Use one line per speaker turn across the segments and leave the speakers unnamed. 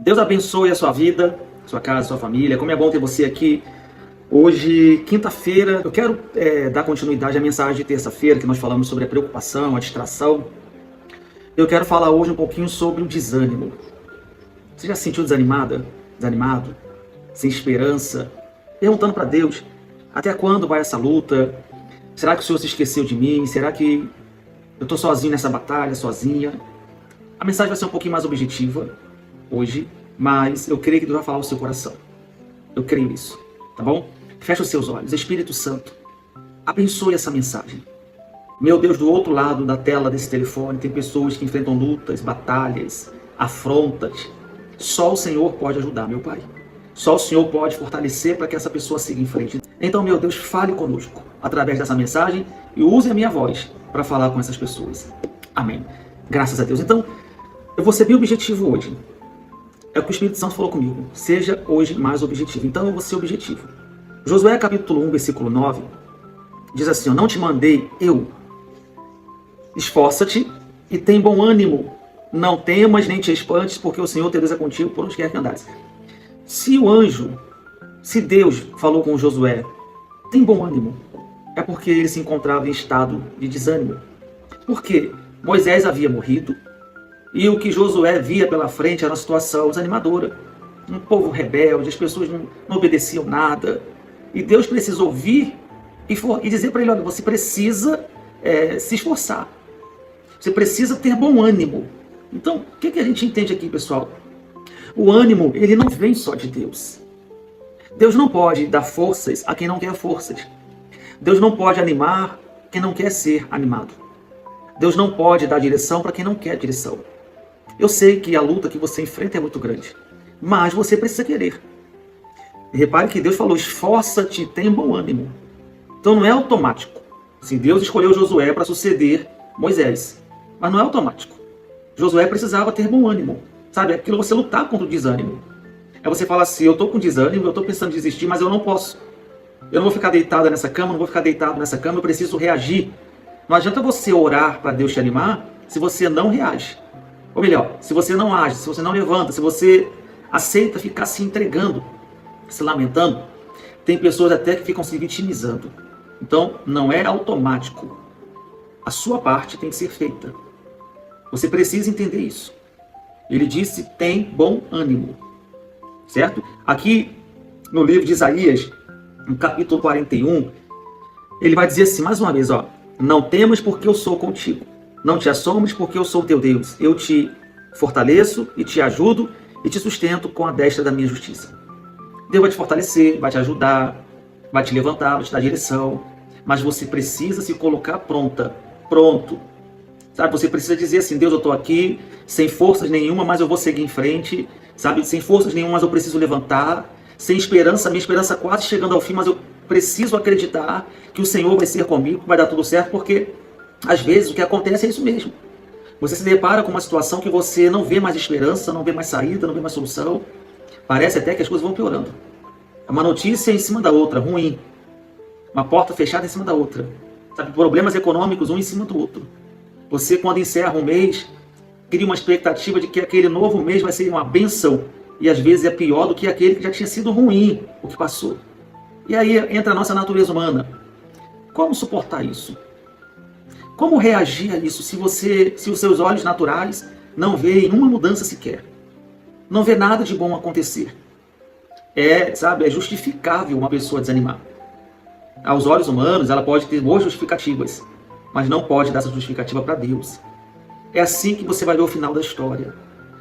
Deus abençoe a sua vida, sua casa, sua família. Como é bom ter você aqui. Hoje, quinta-feira, eu quero dar continuidade à mensagem de terça-feira, que nós falamos sobre a preocupação, a distração. Eu quero falar hoje um pouquinho sobre o desânimo. Você já se sentiu desanimada, desanimado, sem esperança, perguntando para Deus, até quando vai essa luta? Será que o Senhor se esqueceu de mim? Será que eu estou sozinho nessa batalha, sozinha? A mensagem vai ser um pouquinho mais objetiva hoje, mas eu creio que Deus vai falar ao seu coração. Eu creio nisso, tá bom? Feche os seus olhos. Espírito Santo, abençoe essa mensagem. Meu Deus, do outro lado da tela desse telefone tem pessoas que enfrentam lutas, batalhas, afrontas. Só o Senhor pode ajudar, meu Pai. Só o Senhor pode fortalecer para que essa pessoa siga em frente. Então, meu Deus, fale conosco através dessa mensagem e use a minha voz para falar com essas pessoas. Amém. Graças a Deus. Então, eu vou ser bem objetivo hoje. É o que o Espírito Santo falou comigo. Seja hoje mais objetivo. Então, eu vou ser objetivo. Josué capítulo 1, versículo 9, diz assim: eu não te mandei eu. Esforça-te e tem bom ânimo. Não temas nem te espantes, porque o Senhor teu Deus é contigo por onde quer que andares. Se Deus falou com Josué, tem bom ânimo, é porque ele se encontrava em estado de desânimo. Porque Moisés havia morrido e o que Josué via pela frente era uma situação desanimadora. Um povo rebelde, as pessoas não obedeciam nada. E Deus precisou vir e dizer para ele: olha, você precisa se esforçar. Você precisa ter bom ânimo. Então, o que a gente entende aqui, pessoal? O ânimo, ele não vem só de Deus. Deus não pode dar forças a quem não quer forças. Deus não pode animar quem não quer ser animado. Deus não pode dar direção para quem não quer direção. Eu sei que a luta que você enfrenta é muito grande, mas você precisa querer. Repare que Deus falou: esforça-te, tem bom ânimo. Então não é automático. Assim, Deus escolheu Josué para suceder Moisés, mas não é automático. Josué precisava ter bom ânimo. Sabe, aquilo você lutar contra o desânimo. É você falar assim: eu estou com desânimo, eu estou pensando em desistir, mas eu não posso. Eu não vou ficar deitada nessa cama, não vou ficar deitado nessa cama, eu preciso reagir. Não adianta você orar para Deus te animar se você não reage. Ou melhor, se você não age, se você não levanta, se você aceita ficar se entregando, se lamentando. Tem pessoas até que ficam se vitimizando. Então, não é automático. A sua parte tem que ser feita. Você precisa entender isso. Ele disse: tem bom ânimo. Certo? Aqui no livro de Isaías, no capítulo 41, ele vai dizer assim, mais uma vez, ó: não temas, porque eu sou contigo. Não te assombres, porque eu sou teu Deus. Eu te fortaleço e te ajudo e te sustento com a destra da minha justiça. Deus vai te fortalecer, vai te ajudar, vai te levantar, vai te dar direção. Mas você precisa se colocar pronto. Sabe, você precisa dizer assim: Deus, eu estou aqui, sem forças nenhuma, mas eu vou seguir em frente. Sabe, sem forças nenhuma, mas eu preciso levantar. Sem esperança, minha esperança quase chegando ao fim, mas eu preciso acreditar que o Senhor vai ser comigo, vai dar tudo certo, porque às vezes o que acontece é isso mesmo. Você se depara com uma situação que você não vê mais esperança, não vê mais saída, não vê mais solução. Parece até que as coisas vão piorando. Uma notícia em cima da outra, ruim. Uma porta fechada em cima da outra. Sabe, problemas econômicos um em cima do outro. Você, quando encerra um mês, cria uma expectativa de que aquele novo mês vai ser uma bênção. E às vezes é pior do que aquele que já tinha sido ruim, o que passou. E aí entra a nossa natureza humana. Como suportar isso? Como reagir a isso se os seus olhos naturais não veem uma mudança sequer? Não vê nada de bom acontecer. É justificável uma pessoa desanimar. Aos olhos humanos, ela pode ter boas justificativas, mas não pode dar essa justificativa para Deus. É assim que você vai ver o final da história.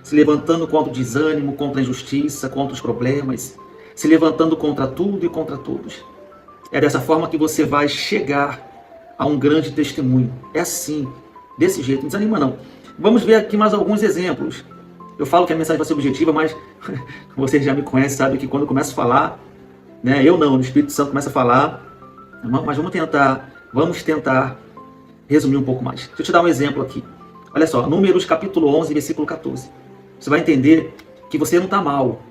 Se levantando contra o desânimo, contra a injustiça, contra os problemas. Se levantando contra tudo e contra todos. É dessa forma que você vai chegar a um grande testemunho. É assim, desse jeito. Não desanima não. Vamos ver aqui mais alguns exemplos. Eu falo que a mensagem vai ser objetiva, mas vocês já me conhecem, sabe que quando eu começo a falar, né, o Espírito Santo começa a falar, mas vamos tentar resumir um pouco mais. Deixa eu te dar um exemplo aqui. Olha só, Números capítulo 11, versículo 14. Você vai entender que você não está mal.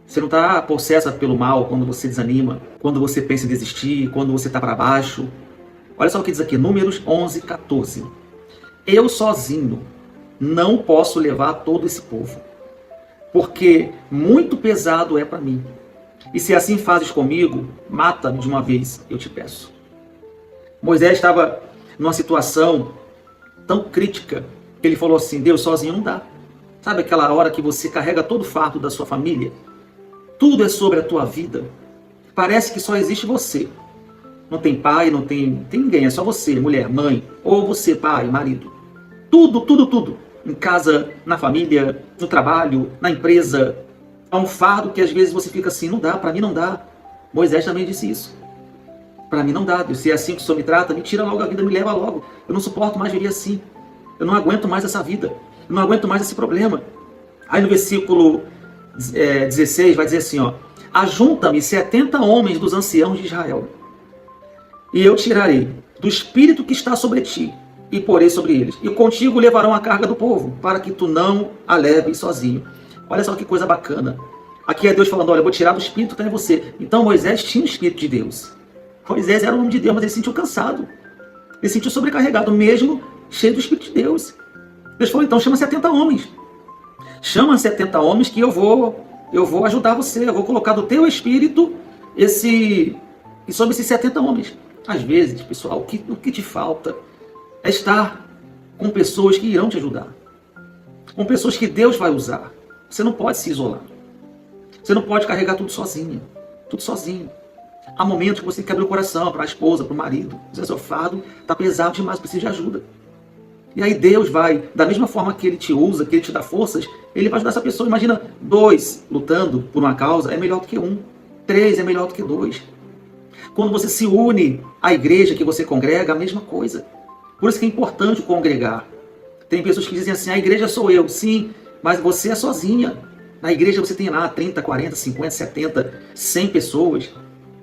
Você não está possessa pelo mal quando você desanima, quando você pensa em desistir, quando você está para baixo. Olha só o que diz aqui, Números 11, 14. Eu sozinho não posso levar todo esse povo, porque muito pesado é para mim. E se assim fazes comigo, mata-me de uma vez, eu te peço. Moisés estava numa situação tão crítica que ele falou assim: Deus, sozinho não dá. Sabe aquela hora que você carrega todo o fardo da sua família? Tudo é sobre a tua vida. Parece que só existe você. Não tem pai, não tem ninguém, é só você, mulher, mãe, ou você, pai, marido. Tudo, tudo, tudo. Em casa, na família, no trabalho, na empresa. Há um fardo que às vezes você fica assim: não dá, para mim não dá. Moisés também disse isso. Para mim não dá, Deus, se é assim que o Senhor me trata, me tira logo a vida, me leva logo. Eu não suporto mais viver assim. Eu não aguento mais essa vida. Eu não aguento mais esse problema. Aí no versículo 16 vai dizer assim, ó: ajunta-me 70 homens dos anciãos de Israel, e eu tirarei do espírito que está sobre ti, e porei sobre eles. E contigo levarão a carga do povo, para que tu não a leves sozinho. Olha só que coisa bacana. Aqui é Deus falando: olha, eu vou tirar do espírito que está em você. Então Moisés tinha o espírito de Deus. Moisés era o homem de Deus, mas ele se sentiu cansado. Ele se sentiu sobrecarregado, mesmo cheio do espírito de Deus. Deus falou: então chama 70 homens. Chama 70 homens que eu vou ajudar você. Eu vou colocar do teu espírito sobre esses 70 homens. Às vezes, pessoal, o que te falta é estar com pessoas que irão te ajudar. Com pessoas que Deus vai usar. Você não pode se isolar. Você não pode carregar tudo sozinho. Tudo sozinho. Há momentos que você tem que abrir o coração para a esposa, para o marido. O seu fardo está pesado demais, precisa de ajuda. E aí Deus vai, da mesma forma que Ele te usa, que Ele te dá forças, Ele vai ajudar essa pessoa. Imagina 2 lutando por uma causa, é melhor do que 1. 3 é melhor do que 2. Quando você se une à igreja que você congrega, a mesma coisa. Por isso que é importante congregar. Tem pessoas que dizem assim: a igreja sou eu. Sim, mas você é sozinha. Na igreja você tem lá 30, 40, 50, 70, 100 pessoas.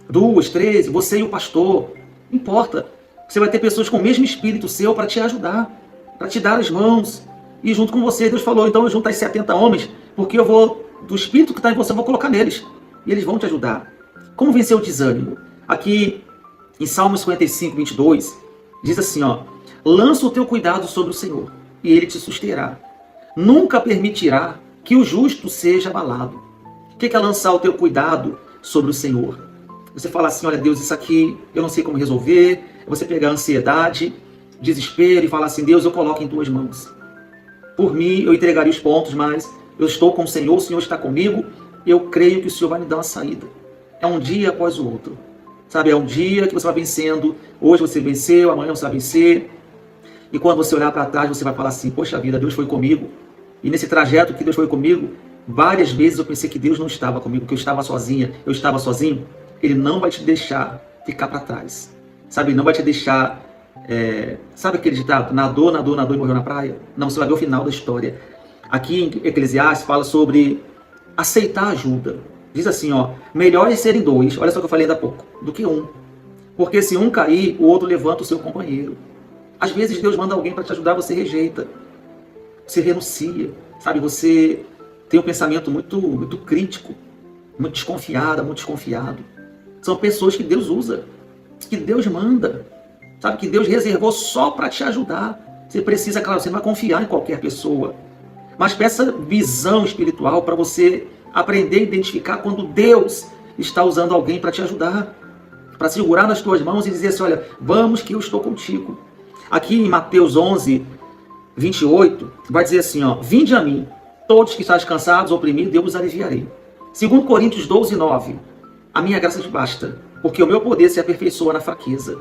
2, 13, você e o pastor. Não importa. Você vai ter pessoas com o mesmo espírito seu para te ajudar, para te dar as mãos. E junto com você, Deus falou: então eu junto as 70 homens, porque eu vou, do espírito que está em você, eu vou colocar neles. E eles vão te ajudar. Como vencer o desânimo? Aqui em Salmo 55, 22, diz assim, ó: lança o teu cuidado sobre o Senhor, e Ele te susterá. Nunca permitirá que o justo seja abalado. O que é lançar o teu cuidado sobre o Senhor? Você fala assim: olha, Deus, isso aqui eu não sei como resolver. Você pegar ansiedade, desespero e falar assim: Deus, eu coloco em tuas mãos. Por mim, eu entregaria os pontos, mas eu estou com o Senhor está comigo, eu creio que o Senhor vai me dar uma saída. É um dia após o outro. Sabe, é um dia que você vai vencendo. Hoje você venceu, amanhã você vai vencer. E quando você olhar para trás, você vai falar assim: poxa vida, Deus foi comigo. E nesse trajeto que Deus foi comigo, várias vezes eu pensei que Deus não estava comigo, que eu estava sozinha, eu estava sozinho. Ele não vai te deixar ficar para trás. Sabe, ele não vai te deixar... sabe aquele ditado? Nadou, nadou, nadou e morreu na praia? Não, você vai ver o final da história. Aqui em Eclesiastes fala sobre aceitar ajuda. Diz assim, ó: melhor é serem 2, olha só o que eu falei ainda há pouco, do que 1. Porque se um cair, o outro levanta o seu companheiro. Às vezes Deus manda alguém para te ajudar, você rejeita. Você renuncia. Sabe, você tem um pensamento muito, muito crítico, muito desconfiada, muito desconfiado. São pessoas que Deus usa, que Deus manda, sabe, que Deus reservou só para te ajudar. Você precisa, claro, você não vai confiar em qualquer pessoa, mas peça visão espiritual para você aprender a identificar quando Deus está usando alguém para te ajudar, para segurar nas tuas mãos e dizer assim: olha, vamos que eu estou contigo. Aqui em Mateus 11, 28, vai dizer assim, ó: vinde a mim, todos que estáis cansados, oprimidos, eu vos aliviarei. 2 Coríntios 12, 9, a minha graça te basta, porque o meu poder se aperfeiçoa na fraqueza.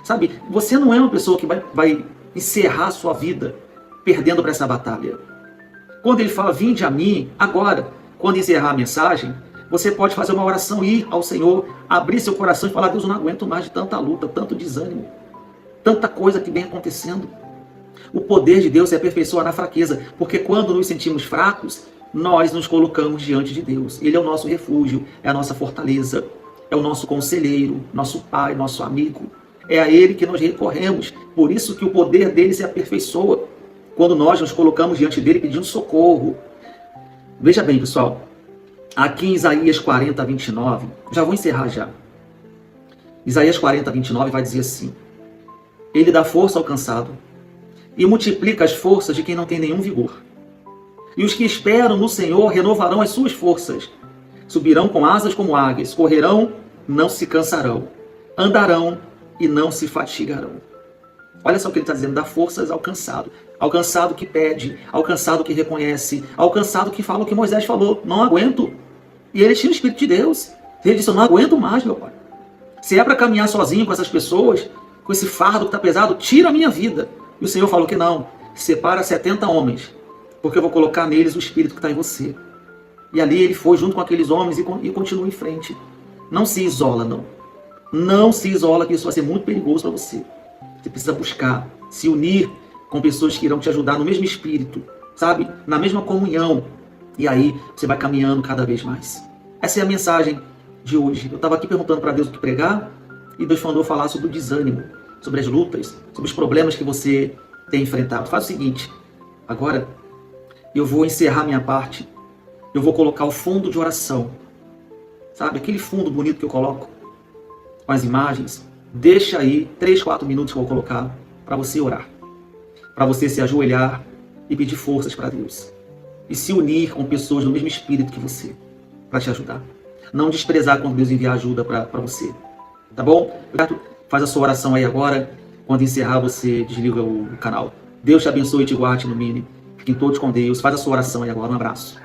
Sabe, você não é uma pessoa que vai encerrar a sua vida perdendo para essa batalha. Quando ele fala: vinde a mim, agora, quando encerrar a mensagem, você pode fazer uma oração, ir ao Senhor, abrir seu coração e falar: Deus, eu não aguento mais de tanta luta, tanto desânimo, tanta coisa que vem acontecendo. O poder de Deus se aperfeiçoa na fraqueza, porque quando nos sentimos fracos, nós nos colocamos diante de Deus. Ele é o nosso refúgio, é a nossa fortaleza, é o nosso conselheiro, nosso pai, nosso amigo. É a Ele que nós recorremos. Por isso que o poder dele se aperfeiçoa quando nós nos colocamos diante dele pedindo socorro. Veja bem, pessoal, aqui em Isaías 40, 29, já vou encerrar já. Isaías 40, 29 vai dizer assim: ele dá força ao cansado e multiplica as forças de quem não tem nenhum vigor. E os que esperam no Senhor renovarão as suas forças. Subirão com asas como águias, correrão, não se cansarão, andarão e não se fatigarão. Olha só o que ele está dizendo, dá forças ao cansado. Ao cansado que pede, ao cansado que reconhece, ao cansado que fala o que Moisés falou, não aguento. E ele tinha o Espírito de Deus. Ele disse, eu não aguento mais, meu pai. Se é para caminhar sozinho com essas pessoas, com esse fardo que está pesado, tira a minha vida. E o Senhor falou que não, separa 70 homens, porque eu vou colocar neles o Espírito que está em você. E ali ele foi junto com aqueles homens e continua em frente. Não se isola, não. Não se isola, que isso vai ser muito perigoso para você. Você precisa buscar, se unir com pessoas que irão te ajudar no mesmo espírito, sabe? Na mesma comunhão. E aí você vai caminhando cada vez mais. Essa é a mensagem de hoje. Eu estava aqui perguntando para Deus o que pregar e Deus mandou falar sobre o desânimo, sobre as lutas, sobre os problemas que você tem enfrentado. Faz o seguinte, agora eu vou encerrar minha parte. Eu vou colocar o fundo de oração. Sabe, aquele fundo bonito que eu coloco com as imagens. Deixa aí 3, 4 minutos que eu vou colocar para você orar. Para você se ajoelhar e pedir forças para Deus. E se unir com pessoas do mesmo espírito que você, para te ajudar. Não desprezar quando Deus enviar ajuda para você. Tá bom? Faz a sua oração aí agora. Quando encerrar, você desliga o canal. Deus te abençoe e te guarde no mínimo. Fiquem todos com Deus. Faz a sua oração aí agora. Um abraço.